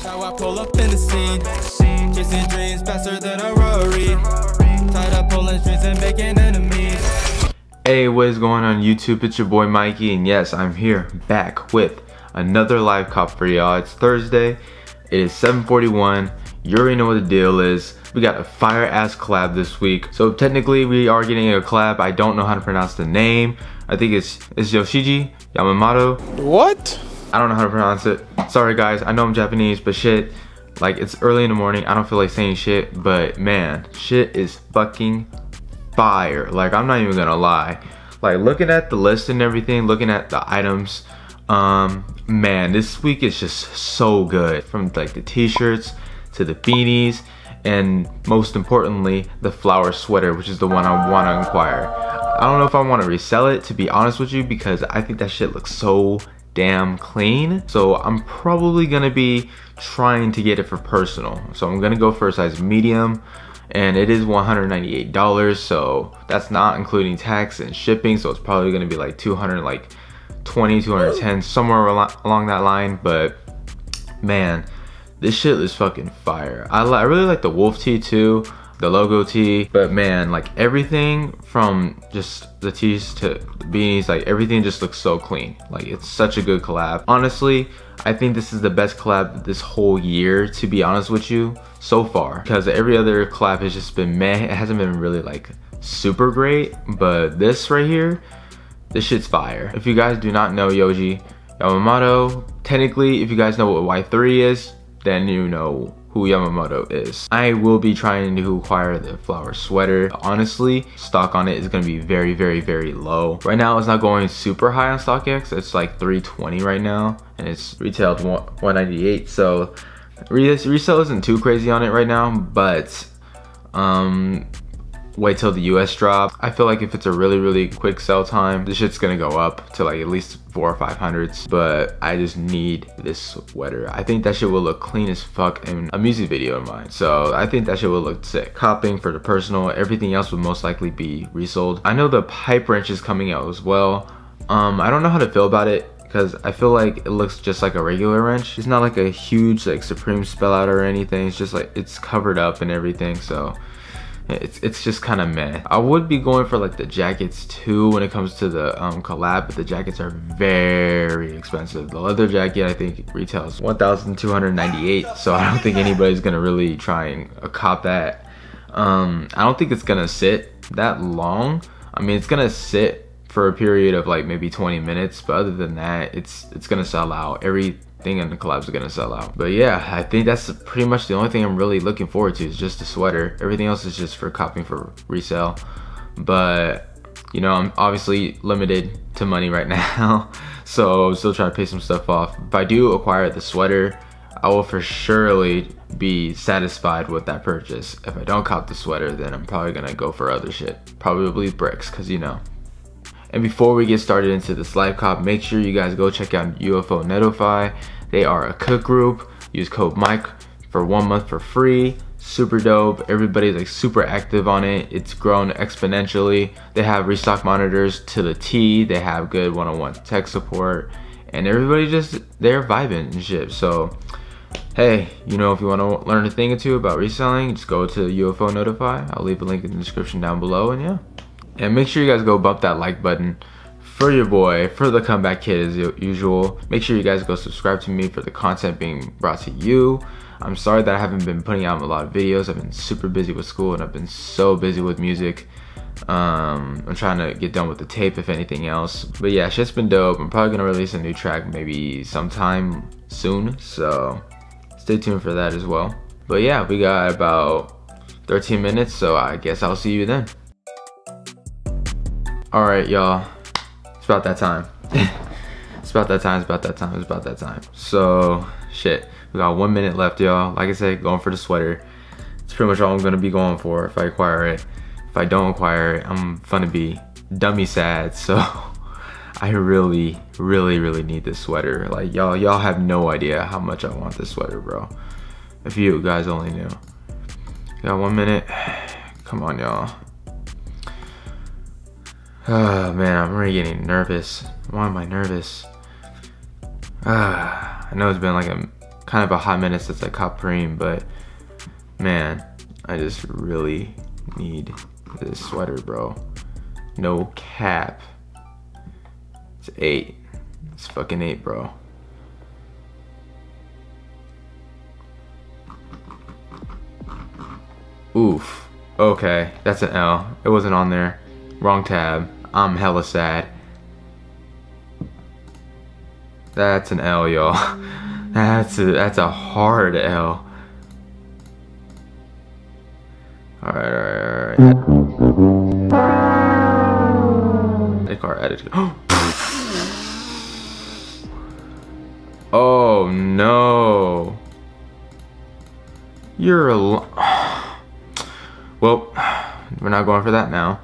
How I pull up in the scene, chasing dreams faster than a Rory. Tied up pulling strings and making enemies. Hey, what is going on YouTube? It's your boy Mikey, and yes, I'm here back with another live cop for y'all. It's Thursday. It is 7:41. You already know what the deal is. We got a fire ass collab this week. So technically we are getting a collab. I don't know how to pronounce the name. I think it's Yohji, Yamamoto. What? I don't know how to pronounce it. Sorry guys, I know I'm Japanese, but shit, like it's early in the morning. I don't feel like saying shit, but man, shit is fucking fire. Like I'm not even gonna lie. Like looking at the list and everything, looking at the items, man, this week is just so good. From like the t-shirts to the beanies, and most importantly, the flower sweater, which is the one I want to inquire. I don't know if I want to resell it, to be honest with you, because I think that shit looks so damn clean. So I'm probably gonna be trying to get it for personal. So I'm gonna go for a size medium, and it is $198. So that's not including tax and shipping. So it's probably gonna be like 220, 210, somewhere along that line. But man, this shit is fucking fire. I really like the wolf tee too, the logo tee, but man, like everything from just the tees to the beanies, like everything just looks so clean. Like it's such a good collab. Honestly, I think this is the best collab this whole year, to be honest with you, so far, because every other collab has just been meh. It hasn't been really like super great, but this right here, this shit's fire. If you guys do not know Yohji Yamamoto, technically if you guys know what Y3 is, then you know who Yamamoto is. I will be trying to acquire the flower sweater. Honestly, stock on it is gonna be very, very, very low. Right now, it's not going super high on StockX. It's like 320 right now, and it's retailed 198. So resale isn't too crazy on it right now, but wait till the US drop. I feel like if it's a really, really quick sell time, this shit's gonna go up to like at least 400 or 500s, but I just need this sweater. I think that shit will look clean as fuck in a music video of mine. So I think that shit will look sick. Copping for the personal, everything else would most likely be resold. I know the pipe wrench is coming out as well. I don't know how to feel about it, because I feel like it looks just like a regular wrench. It's not like a huge like Supreme spell out or anything. It's just like it's covered up and everything, so it's just kind of meh. I would be going for like the jackets too when it comes to the collab, but the jackets are very expensive. The leather jacket I think retails $1,298, so I don't think anybody's gonna really try and cop that. I don't think it's gonna sit that long. I mean, it's gonna sit for a period of like maybe 20 minutes, but other than that, it's gonna sell out. Everything in the collabs are gonna sell out. But yeah, I think that's pretty much the only thing I'm really looking forward to, is just the sweater. Everything else is just for copying for resale. But you know, I'm obviously limited to money right now, so I'm still trying to pay some stuff off. If I do acquire the sweater, I will for surely be satisfied with that purchase. If I don't cop the sweater, then I'm probably gonna go for other shit, probably bricks, because you know. And before we get started into this live cop, make sure you guys go check out UFO Notify. They are a cook group. Use code Mike for 1 month for free. Super dope. Everybody's like super active on it. It's grown exponentially. They have restock monitors to the T. They have good one-on-one tech support, and everybody just, they're vibing and shit. So hey, you know, if you want to learn a thing or two about reselling, just go to UFO Notify. I'll leave a link in the description down below, and yeah. And make sure you guys go bump that like button for your boy, for the comeback kid as usual. Make sure you guys go subscribe to me for the content being brought to you. I'm sorry that I haven't been putting out a lot of videos. I've been super busy with school, and I've been so busy with music. I'm trying to get done with the tape, if anything else. But yeah, shit's been dope. I'm probably gonna release a new track maybe sometime soon, so stay tuned for that as well. But yeah, we got about 13 minutes, so I guess I'll see you then. All right, y'all, it's about that time. It's about that time. So shit, we got 1 minute left, y'all. Like I said, going for the sweater. It's pretty much all I'm gonna be going for if I acquire it. If I don't acquire it, I'm gonna be dummy sad. So I really need this sweater. Like y'all have no idea how much I want this sweater, bro. If you guys only knew. Got 1 minute. Come on, y'all. Oh man, I'm already getting nervous. Why am I nervous? I know it's been like kind of a hot minute since I caught Preem, but man, I just really need this sweater, bro. No cap. It's 8. It's fucking 8, bro. Oof. Okay, that's an L. It wasn't on there. Wrong tab. I'm hella sad. That's an L, y'all. That's a hard L. Alright. The car added. Oh no. You're a well, we're not going for that now.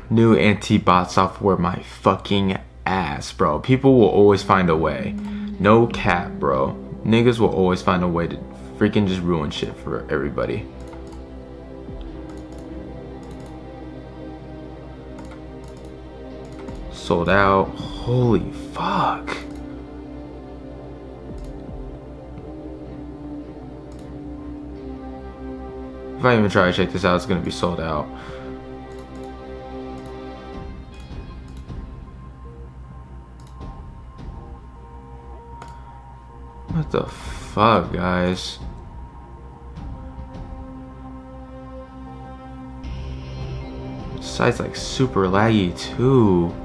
New anti-bot software, my fucking ass, bro. People will always find a way. No cap, bro. Niggas will always find a way to freaking just ruin shit for everybody. Sold out. Holy fuck. If I even try to check this out, it's gonna be sold out. What the fuck, guys? Site's like super laggy too.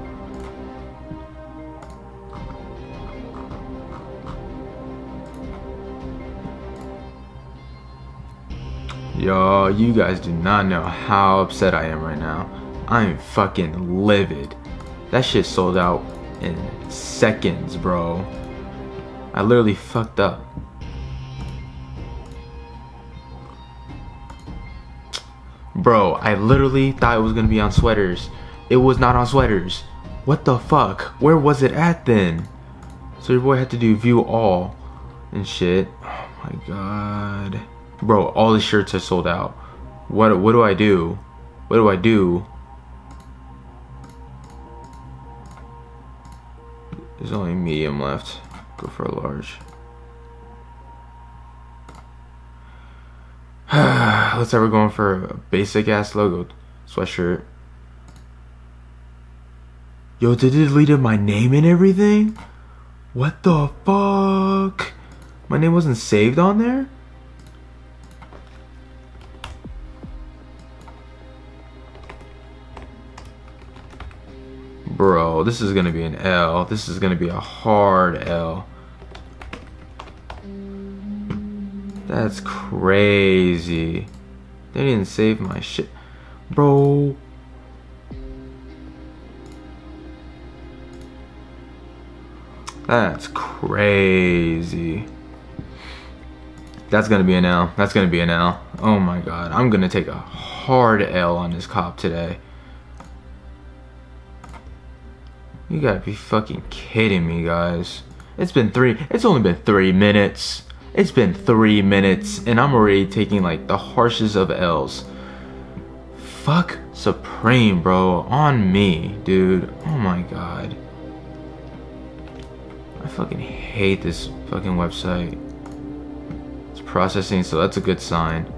Y'all, you guys do not know how upset I am right now. I am fucking livid. That shit sold out in seconds, bro. I literally fucked up. Bro, I literally thought it was gonna be on sweaters. It was not on sweaters. What the fuck? Where was it at then? So your boy had to do view all and shit. Oh my god. Bro, all the shirts are sold out. What do I do? What do I do? There's only medium left. Go for a large. Let's say we're going for a basic ass logo sweatshirt. Yo, they deleted my name and everything? What the fuck? My name wasn't saved on there? Bro, this is gonna be an L. This is gonna be a hard L. That's crazy. They didn't save my shit. Bro. That's crazy. That's gonna be an L. That's gonna be an L. Oh my god. I'm gonna take a hard L on this cop today. You gotta be fucking kidding me, guys. It's only been 3 minutes. It's been 3 minutes and I'm already taking like the harshest of L's. Fuck Supreme, bro. On me, dude. Oh my god. I fucking hate this fucking website. It's processing, so that's a good sign.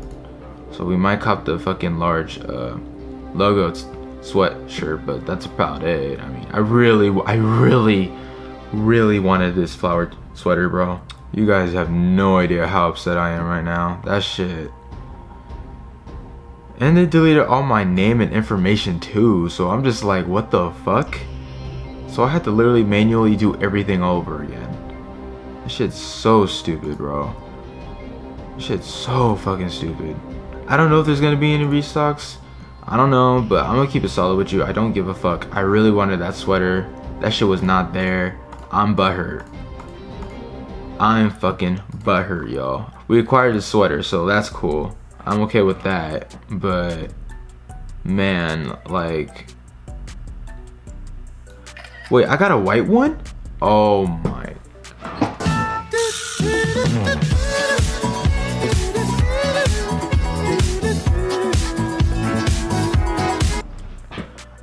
So we might cop the fucking large logo sweatshirt, but that's about it. I mean, I really wanted this flowered sweater, bro. You guys have no idea how upset I am right now. That shit. And they deleted all my name and information too, so I'm just like, what the fuck? So I had to literally manually do everything over again. This shit's so stupid, bro. This shit's so fucking stupid. I don't know if there's gonna be any restocks. I don't know, but I'm gonna keep it solid with you. I don't give a fuck. I really wanted that sweater. That shit was not there. I'm butthurt. I'm fucking butthurt, y'all. We acquired a sweater, so that's cool. I'm okay with that, but man, like, wait, I got a white one? Oh my.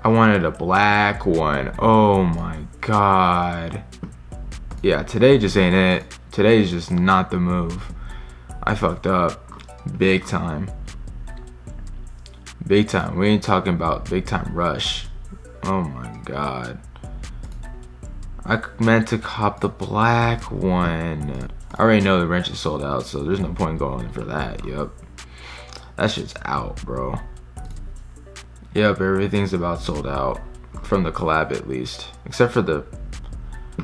I wanted a black one. Oh my god. yeah, today just ain't it. Today is just not the move. I fucked up big time. Big time. We ain't talking about big time rush. Oh my god. I meant to cop the black one. I already know the wrench is sold out, so there's no point going for that. Yep. That shit's out, bro. Yep, everything's about sold out. From the collab at least. Except for the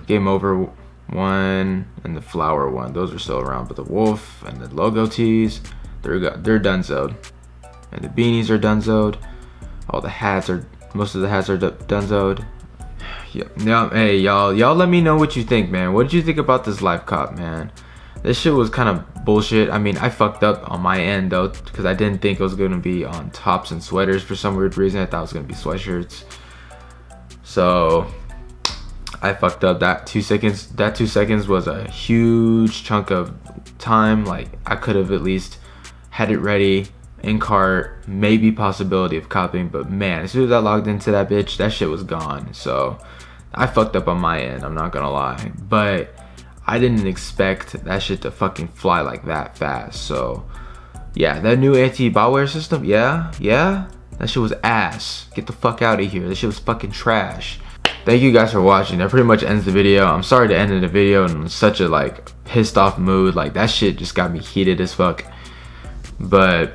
Game Over one and the flower one. Those are still around. But the wolf and the logo tees, they're donezoed. And the beanies are donezoed. All the hats are, most of the hats are donezoed. Yeah, hey y'all let me know what you think, man. What did you think about this live cop, man? This shit was kind of bullshit. I mean, I fucked up on my end though, because I didn't think it was gonna be on tops and sweaters for some weird reason. I thought it was gonna be sweatshirts. So I fucked up. That 2 seconds. That 2 seconds was a huge chunk of time. Like, I could have at least had it ready in cart, maybe possibility of copying, but man, as soon as I logged into that bitch, that shit was gone. So I fucked up on my end, I'm not gonna lie, but I didn't expect that shit to fucking fly like that fast. So yeah, that new anti-botware system, yeah, that shit was ass. Get the fuck out of here. That shit was fucking trash. Thank you guys for watching. That pretty much ends the video. I'm sorry to end the video in such a like pissed off mood. Like, that shit just got me heated as fuck, but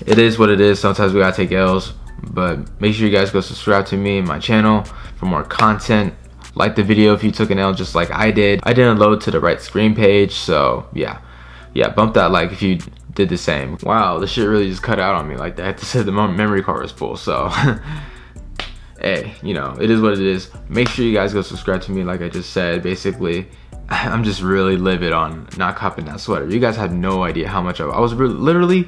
it is what it is. Sometimes we gotta take L's. But make sure you guys go subscribe to me and my channel for more content. Like the video if you took an L just like I did. I didn't load to the right screen page, so yeah, bump that like if you did the same. Wow, this shit really just cut out on me like that. I had to say the memory card was full, so hey, you know, it is what it is. Make sure you guys go subscribe to me like I just said. Basically, I'm just really livid on not copping that sweater. You guys have no idea how much I was literally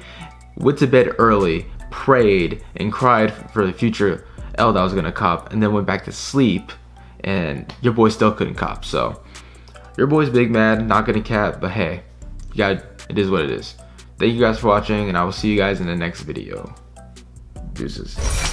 went to bed early, prayed and cried for the future L that I was gonna cop, and then went back to sleep, and your boy still couldn't cop. So your boy's big mad, not gonna cap, but hey, it is what it is. Thank you guys for watching, and I will see you guys in the next video. Deuces.